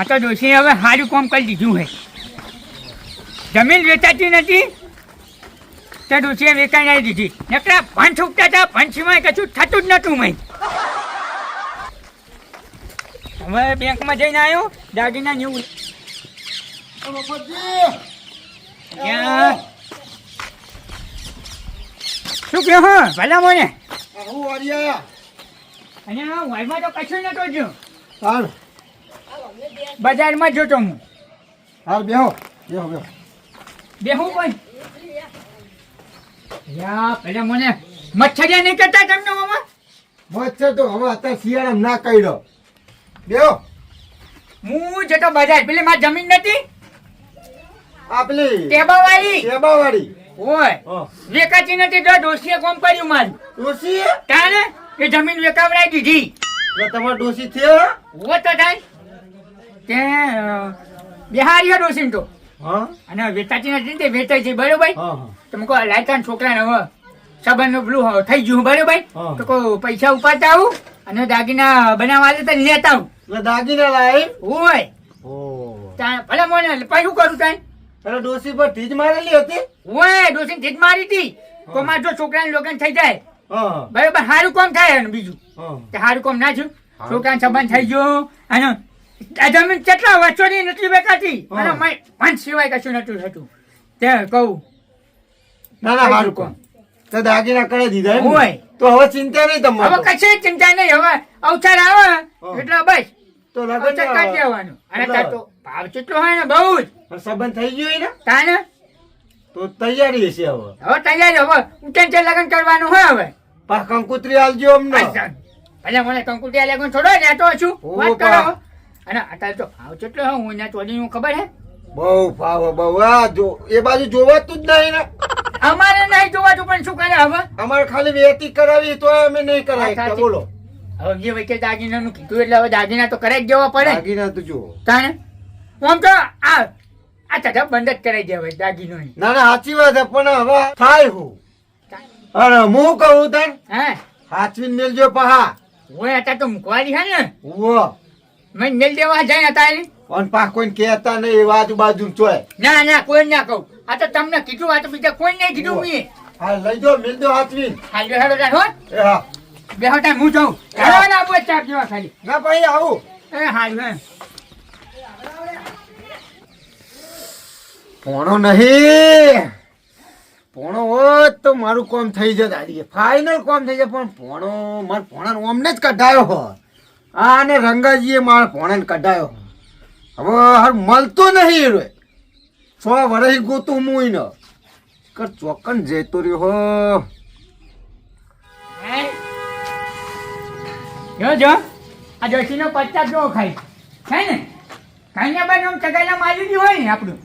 આ તો ડોશી હવે સારું કામ કરી દીધું હે. જમીન વેચાતી નથી તો ડોશીએ વેચાઈ આવી દીધી. નકરા પંચ ઉગતા હતા, પંચમાં કશું થતું જ નતું મેં. હવે બેંકમાં જઈને આવ્યો દાગીના ન્યુ. શું કહો હો ભલા મોને? અને વાયમાં તો કશું નતો જો. બજારમાં જોતો હું. હાલ બેહો બેહો બેહો બેહું પણ યા પેલા મને મચ્છરિયા નહીં કરતા તમને મામા? મચ્છર તો હવે અત્યારે શિયાળામાં ના કર્યો. બેહો. હું જતો બજાર પેલી મારી જમીન નથી આ પેલી ટેબાવાળી. ટેબાવાળી. ઓય હા. વેકાતી નથી તો ડોશીએ કોમ કર્યું મારું. ડોશી? તાને એ જમીન વેકાવડાવી દીધી. એટલે તમારે ડોશી થયો? ઓ તો થાય તે બિહારીઓ ડોશી તો. હા અને વેચાતી નથી તે વેચાય છે બરોબર. હા હા તમે કહો લાયકાન છોકરાને હવે સંબંધનું પેલું થઈ ગયું બરોબર. હા. તો કહો પૈસા ઉપાડતા આવું અને દાગીના બનાવવા તો લેતા આવું. એટલે દાગીના લાવી? ઓય ઓહ. ભલે મને પછી શું કરું તાન? એટલે ડોશી પર તીજ મારેલી હતી? ઓય ડોશી જીત મારી હતી. તો મારે જો છોકરાને લોગન થઈ જાય હા બરોબર સારું કામ થાય. અને બીજું હા કે સારું કામ ના થયું છોકરાને સંબંધ થઈ ગયો અને આ જમીન કેટલા વર્ષોની નથી વેચાતી અને હા. મેં પંચ સિવાય કશું નતું થતું. તે કહું ના ના સારું કોણ તો દાગીના કરી દીધા એમ ને? ઓય. તો હવે ચિંતા નહીં હવે તમારે. કશી ચિંતા નહીં. હવે અવસર આવે એટલે બસ તો અવસર કાઢી લગન દેવાનું. અને તાર તો ભાવ કેટલો હોય ને બહુ જ સંબંધ થઈ ગયો ને તાને તો તૈયારી હશે હવે. હવે તૈયાર હવે ઉઠે લગ્ન કરવાનું હોય હવે. પા કંકુતરી આલજો અમને. ભલે મને કંકુટિયા લગ્ન છોડો ને તો છું ઓ વાત બા. કરો. અને અત્યારે તો ભાવ કેટલો હોય હું એના ચોરીનું ખબર હે? બહુ ભાવ બહુ. આ જો એ બાજુ જોવાતું જ નહીં ને. અમારે નહીં જોવાતું પણ શું કરે હવે? અમારે ખાલી વેતી કરાવી તો અમે નહીં કરાવી. સાચી. તો બોલો હવે જે વચ્ચે દાગીનાનું કીધું એટલે હવે દાગીના તો કરાઈ જ જવા પડે. દાગીના તો જુઓ. તાને આમ તો આ તથા બંધ જ કરાઈ દેવાય દાગીનો. ના ના સાચી વાત છે પણ હવે થાય હું. અરે હું કહું તને હે હાચવીને મેલજો પહા. હોય અત્યારે તો મૂકવાની હે ને ઉવો. મેં મેલ દેવા જાય અત્યારે. અને પા કોઈને કહેતા નહીં આજુબાજુ ચોય. ના ના કોઈ ના કહું. આ તો તમને કીધું. આ તો બીજા કોઈ નહીં કીધું મેં. હા લઈ જાઓ મેલજો હાચવીને. હાલ બેહાડો તાર હો. એ હા બેહો તાર હું જાઉં. ચાલો ને આપો ચાપ જેવા ખાલી. ના ભાઈ આવું. એ હાલ હે. પોણો નહીં. પોણો હોત તો મારું કામ થઈ જત. આજે ફાઇનલ કામ થઈ જાય પણ પોણો મારા પોણાનો અમને જ કઢાયો હોત. આને રંગાજીએ મારા પોણાને કઢાયો. હવે હાર મળતો નહીં રે. 6 વર્ષ ગોતું હું ને કર ચોકન જતો રહ્યો હો. હે? જો આ જોશીનો 50 જો ખાઈ છે ને ખાઈને બાદ આમ ચગાયેલા મારી ગયું હોય ને આપણું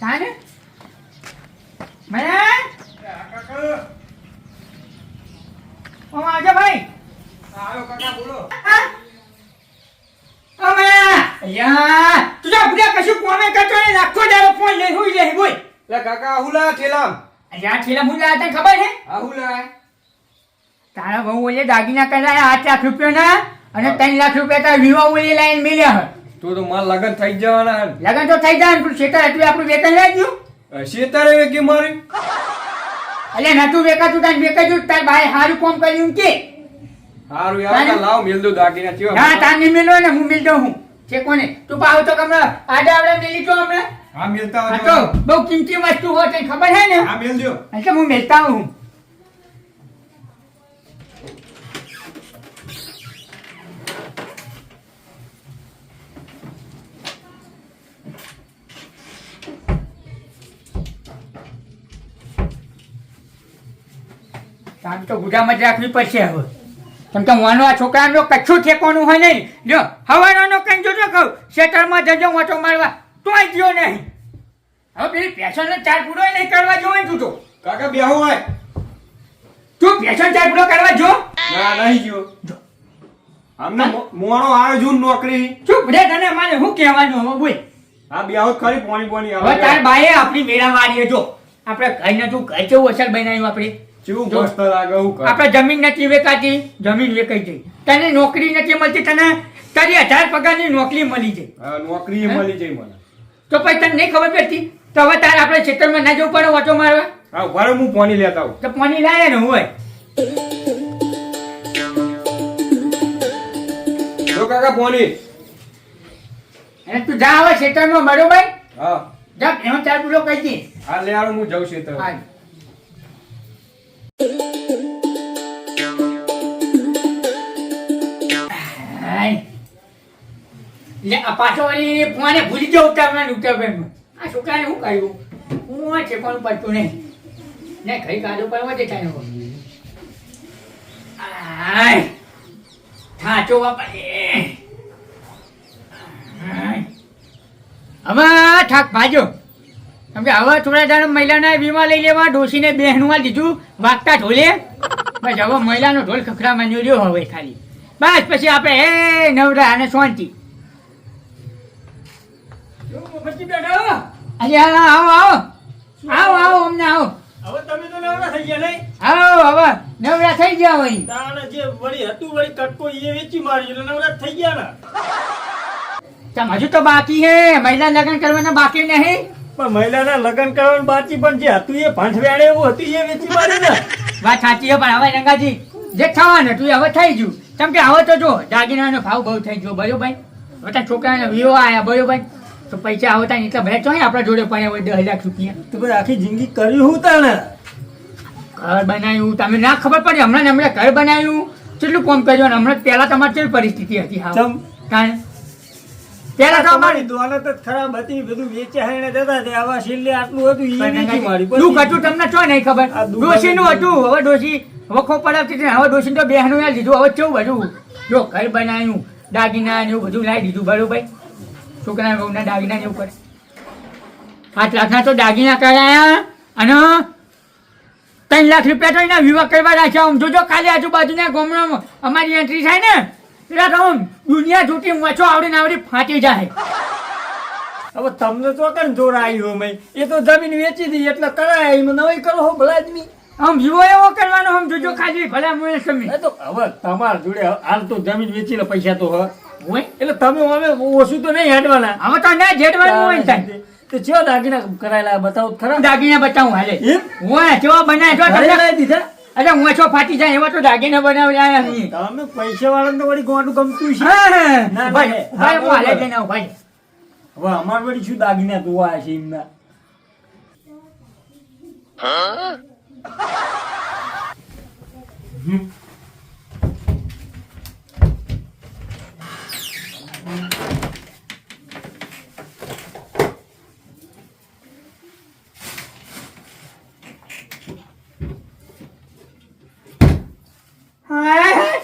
તાને મને ઓ આવજો ભાઈ. હા? ઓ મયા યા તું જા બુડા કશું કોમે કરતો ને આખો દાડો ફોન લઈ હોઈ જાય બોલ. કાકા હુલા થેલામ. અલ્યા ઠેલા મુલા તને ખબર છે? હુલા તારા બહુ ઓલે દાગીના કરાયા 8 લાખ રૂપિયાના અને 3 લાખ રૂપિયા તારા વિવાહ ઓલી લાઈન મેલ્યા હે. તો માર લગન થઈ જવાના. લગન તો થઈ જાય પણ શેતર એટલું આપણું વેતન લઈ ગયું. શેતારે વેકી મારી. અલ્યા નતું વેકાતું તાન વેકાતું તાર ભાઈ હારું કામ કર્યું કે હારું યાર લાવ મેલ દો દાગીના થયો. ના તાર નહીં મેલો ને હું મેલ દઉં હું છે કોને તું પાવ તો કમરા આડા આવડે મેલી તો હમણાં. હા મેલતા આ તો બહુ કિંમતી વસ્તુ હોય તને ખબર હે ને. હા મેલ દો. એટલે હું મેલતા હું. તાન તો ગુદામાં જ રાખવી પડશે હવે. કેમ કે માનવા છોકરાનો કચ્છું ઠેકોનું હોય નહીં. જો હવારનો કઈ જોજો કહું શેતરમાં જજો ઓટો મારવા તોય ગયો નહીં. હવે પેલી પેશનનો ચાર પૂરો નહીં કરવા જો ને તું તો. કાકા બેહો હોય. તું પેશન ચાર પૂરો કરવા જો. ના નહીં ગયો. આમને મોણો આવે જૂન નોકરી. ચૂપ રે તને મારે શું કહેવાનું હવે બોલ. હા બેહો ખરી પોણી હવે તાર બાએ આપણી મેળા મારીએ જો. આપણે કઈ નતું કઈ કેવું અસર બનાવ્યું આપણે. કેવું મસ્ત લાગે હું કર. આપણે જમીન નથી વેચાતી જમીન વેચાઈ ગઈ. તને નોકરી નથી મળતી તને તારી 1000 પગારની નોકરી મળી જાય. હા, નોકરી મળી જાય મને. તો પછી તને નહીં ખબર પડતી તો હવે તારે આપણે ખેતરમાં ના જવું પડે ઓટો મારવા. હા, ઉભા હું પાણી લેતા આવું. તો પાણી લાવે ને હોય. જો કાકા પાણી. અને તું જા હવે ખેતરમાં બરોબર. હા, જા એનો ચાર પૂરો કહી દે. હા લે આવું, હું જાઉં છું તો. હા. હાય. લે આ પાછો વળી ફોને ભૂલી જાવ ઉતારવાનું. આ છોકરાને શું કર્યું? હું છે પણ પડતું નહીં. ને કઈ કાઢો પડવા દે કાંઈ નો. હાય. થાચો બાપા. હાય. હવે ઠાક ભાજો. કેમ કે હવે થોડા દાડા મહિલાના વીમા લઈ લેવા ડોશીને બહેનમાં દીધું વાગતા ઢોલે. બસ હવે મહિલાનો ઢોલ ખખરા માન્યો રહ્યો હવે ખાલી. બસ પછી આપણે એ નવરા અને શાંતિ. અરે આવો આવો આવો આવો અમને આવો. હવે તમે તો નવરા થઈ ગયા નહીં? આવો હવે નવરા થઈ ગયા હોય. તાણે જે વળી હતું વળી કટકો એ વેચી મારી એટલે નવરા થઈ ગયા ને. તમ હજુ તો બાકી હે મહિલા લગ્ન કરવાના બાકી નહીં. પણ મહિલાના લગ્ન કરવાનું બાકી પણ જે હતું એ ભાંઠવ્યાણે એવું હતું એ વેચી મારી ને. વાત સાચી છે પણ હવે રંગાજી જે થવાનું હતું એ હવે થઈ ગયું. કેમ કે હવે તો જો દાગીનાનો ભાવ બહુ થઈ ગયો બરોબર. બધા છોકરાને વિવો આયા બરોબર. તો પૈસા આવતા નહીં એટલે ભલે ચોય આપણા જોડે પડ્યા હોય 10 લાખ રૂપિયા. તો પછી આખી જિંદગી કર્યું હું તાણે. ઘર બનાવ્યું તમને ના ખબર પડી હમણાં ઘર બનાવ્યું કેટલું કામ કર્યું અને હમણાં પહેલા તમારી કેવી પરિસ્થિતિ હતી હા ચમ કારણ પહેલા તો તમારી દોલત જ ખરાબ હતી, બધું વેચ્યા હેણે દેતા તે આવા છેલ્લે આટલું હતું ઈ વેચી મારી. દુઃખ હતું તમને ચો નહીં ખબર. આ દુઃખ ડોશીનું હતું હવે ડોશી વખો પડાવતી હતી ને હવે ડોશી તો બહેનું યાર લીધું હવે કેવું બધું જો ઘર બનાવ્યું દાગીના ને એવું બધું લાવી દીધું બરોબર. છોકરા બહુના દાગીના ને એવું કરે 5 લાખના તો દાગીના કરાયા અને 3 લાખ રૂપિયા તો એના વિવાહ કરવા રાખ્યા. આમ જોજો કાલે આજુબાજુના ગામમાં અમારી એન્ટ્રી થાય ને એટલે તો આમ દુનિયા જોટી મચો આવડી આવડી ફાટી જાય. હવે તમને તો કઈ જોર આવ્યું અમે એ તો જમીન વેચી દી એટલે કરાય એમાં નવાઈ કરો હો ભલા આદમી. આમ વિવો એવો કરવાનો આમ જોજો ખાલી ભલા મને સમજ એ તો હવે તમારા જોડે હાલ તો જમીન વેચી લે પૈસા તો હવે હોય એટલે તમે અમે ઓછું તો નહીં હેડવાના. હવે તો ના જેડવાનું હોય ને થાય. તો ચેવા દાગીના કરાયેલા બતાવો તો ખરા. દાગીના બતાવું હાલે એમ? હોય કેવા બનાય તો ઘરે તમને લાવી દીધા. અરે હું છો ફાટી જાય એવા તો દાગીના બનાવ્યા નહીં. તમે પૈસા વાળા તો વળી ગોવાનું ગમતું છે. હા, હા. ના, ભાઈ, ના, ભાઈ, હું હાલે બરાબર. જઈને આવું, ભાઈ. હવે અમાર વળી શું દાગીના ધોવા છે એમના. હાય, હાય.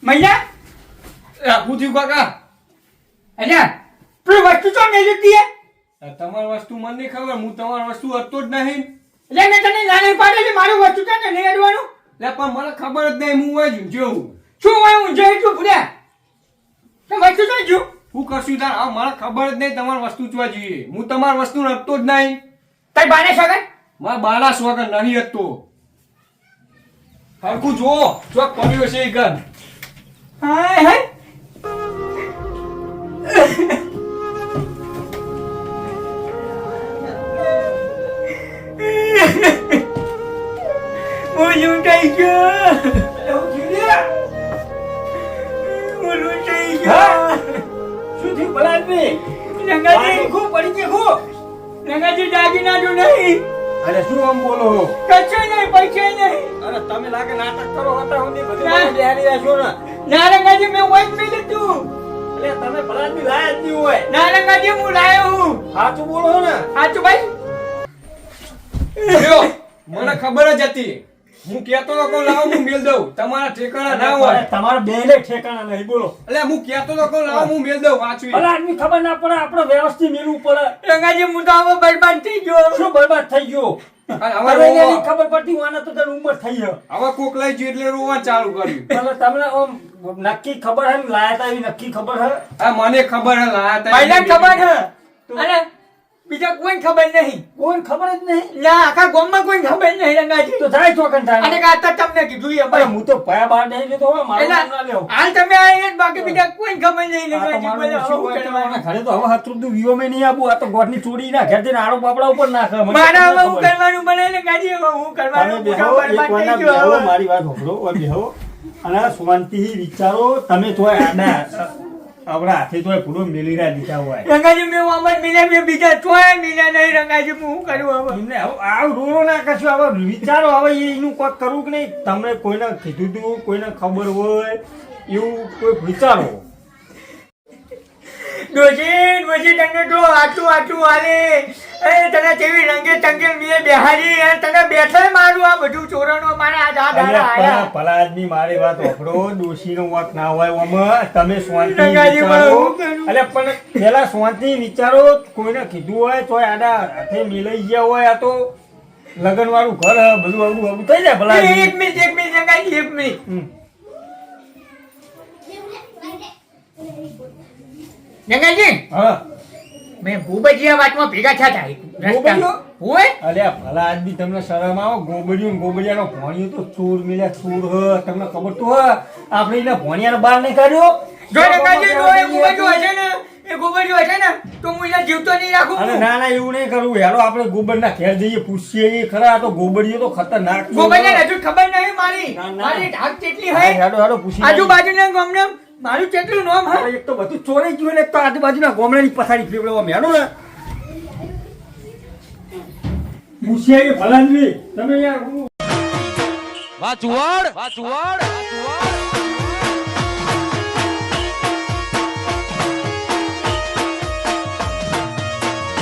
મૈયા રાખું થયું કાકા. અલ્યા પેલી વસ્તુ તો નહીં લીધી હે? તમારી વસ્તુ મને નહીં ખબર, હું તમારી વસ્તુ હતો જ નહીં. એટલે મેં તને નાની પાડેલી મારું વસ્તુ છે ને નહીં અડવાનું. લે પણ મને ખબર જ નહીં, હું વાંચ્યું જોઉં. શું હોય હું જોઈ છું ભૂલ્યા તો વસ્તુ તો જો હું કરશું તાર? હા, મને ખબર જ નહીં તમારી વસ્તુ જોવા જોઈએ. હું તમારી વસ્તુ નડતો જ નહીં. તારી બાને સગન મારા બાળા વગર નહીં હતો. હરખું જુઓ ચોક પડ્યો છે એ ગન. હાય હાય હું લૂંટાઈ ગયો. હું લૂંટાઈ ગયો. શું થયું ભલા આદમી? રંગાજી ખૂબ પડી ગઈ ખૂબ. રંગાજી દાગીના જો નહીં અરે શું આમ બોલો છો? કચ્છે નહીં પૈસે નહીં. અરે તમે લાગે નાટક કરો હતા હું બધી ના. મને બેહાડી રહ્યા છો ને. ના રંગાજી મેં વોઇસ મેં લીધું. એટલે તમે ભલા આદમી લાયા જ નહીં હોય. ના રંગાજી હું લાયો હું. સાચું બોલો ને. સાચું ભાઈ લ્યો, મને ખબર જ હતી. હું કહેતો તો કહું લાવો હું મેલ દઉં. તમારા ઠેકાણા ના હોય. તમારા બેને ઠેકાણા નહીં બોલો. એટલે હું કહેતો તો કહું લાવો હું મેલ દઉં વાંચવી. ભલા આદમી ખબર ના પડે આપણે વ્યવસ્થિત મેળવું પડે. રંગાજી હું તો હવે બરબાદ થઈ ગયો. શું બરબાદ થઈ ગયો? અને હવે હવે એની રોવા. ખબર પડતી વાના તો તારી ઉંમર થઈ છે. હવે કોક લઈ ગયું એટલે રોવા ચાલુ કર્યું. એટલે તમને આમ નક્કી ખબર હે ને લાયા તા એવી નક્કી ખબર હે. આ મને ખબર હે લાયા તા. પહેલા ખબર છે અને બીજા કોઈ ખબર નહીં. કોણ ખબર જ નહીં. ના આખા ગામમાં કોઈ ખબર નહીં રંગાજી. તો જાય ચોકન થાય. અને કાતા તમને કીધું એ અરે ભાઈ. હું તો પાયા બહાર નહીં લેતો હવે મારું નામ ના એટલે લેવું. હાલ તમે આવીને બાકી બીજા કોઈ ખબર નહીં આ તો રંગાજી. મારું બોલો, શું હું હોય કરવાનું? ઘરે તો હવે હતરું વિયોમે નહીં આપું. આ તો ગોઠની ચોરી ના ઘેર જઈને આડો બાપડા ઉપર નાખે. મને મારા હવે ખબર હું પડે. કરવાનું બને રંગાજી. હવે હું તમે કરવાનું બેહો, બુઢા એક બરબાદ વાના થઈ ગયો બેહો, હવે. મારી વાત સાંભળો, ઓય બેહો. અને શાંતિથી વિચારો. તમે તોય આડા આપણા હાથે તોય પૂરો મેલી રહ્યા દીધા હોય. રંગાજી મેં હું આમાં મિલ્યા મેં બીજા ચોય મિલ્યા નહીં રંગાજી. હું શું કરું હવે? એમને આવ રોરો ના કશું. હવે વિચારો હવે એનું કોઈ કરવું કે નહીં. તમને કોઈને કીધું તું, કોઈને ખબર હોય એવું કોઈ વિચારો. ડોશી તને તો આટલું હાલે. એ તને કેવી રંગે ચંગે મેં બેહારી અને તને બેઠે મારું આ બધું ચોરણો મારા આ દાદા આયા. ભલા આદમી મારી વાત ઓફરો. ડોશીનો વાંક ના હોય ઓમાં. તમે શાંતિ રંગાજી વિચારો. હું કરું? અલે પણ પેલા શાંતિ વિચારો. કોઈને કીધું હોય તો આડા હાથે મિલાઈ ગયા હોય. આ તો લગન વાળું ઘર હે, બધું આવડું થઈ જાય ભલા આદમી. એક મિનિટ રંગાજી એક મિનિટ. હમ. રંગાજી હા મેં ભૂબજીયા વાતમાં ભેગા થયા હતા ભૂબજીયો? હોય અલ્યા ભલા આદમી તમને શરમ આવો. ગોબડિયાનો ભોણિયો તો ચોર મિલ્યા ચોર હ. તમને ખબર તો હ. આપણે એને ભોણિયાને બહાર નહીં કાઢ્યો. જો રંગાજી જો એ ગોબડિયો હશે ને એ ગોબડિયો હશે ને તો હું એને જીવતો નહીં રાખું. અરે ના ના એવું નહીં કરવું. હેલો આપણે ગોબરના ઘેર જઈએ પૂછીએ ખરા. આ તો ગોબડિયો તો ખતરનાક ચોર હ. ગોબડિયાને હજુ ખબર નહીં મારી. ના, ના. મારી ધાક કેટલી હા, હોય. હેડો પૂછી આજુબાજુના ગામના મારું કેટલું નામ હા. એક તો બધું ચોરાઈ ગયું ને એક તો આજુબાજુના ગામડાની પથારી ફેવડવા મેળો ને પૂછીએ કે ભલા આદમી તમે યાર વાહ ચુવાડ